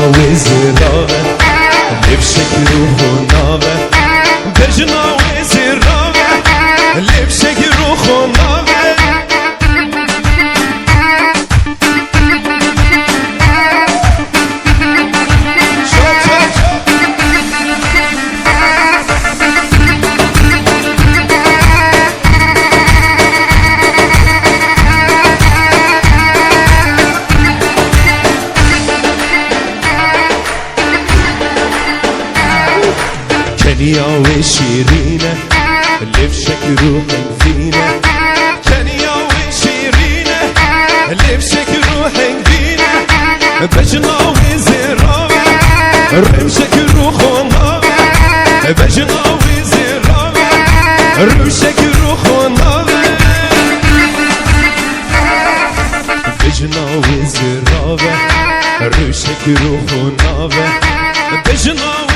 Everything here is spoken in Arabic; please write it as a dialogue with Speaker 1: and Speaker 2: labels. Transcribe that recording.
Speaker 1: وزراوه لبشك روح وناوه بجنا وزراوه لبشك روح وناوه كنيا وشيرينة لبشك روحك فينا كنيا وشيرينة لبشك روحك فينا بجنا وزراوة رمشك روحنا بجنا وزراوة رمشك روحنا بجنا وزراوة رمشك روحنا بجنا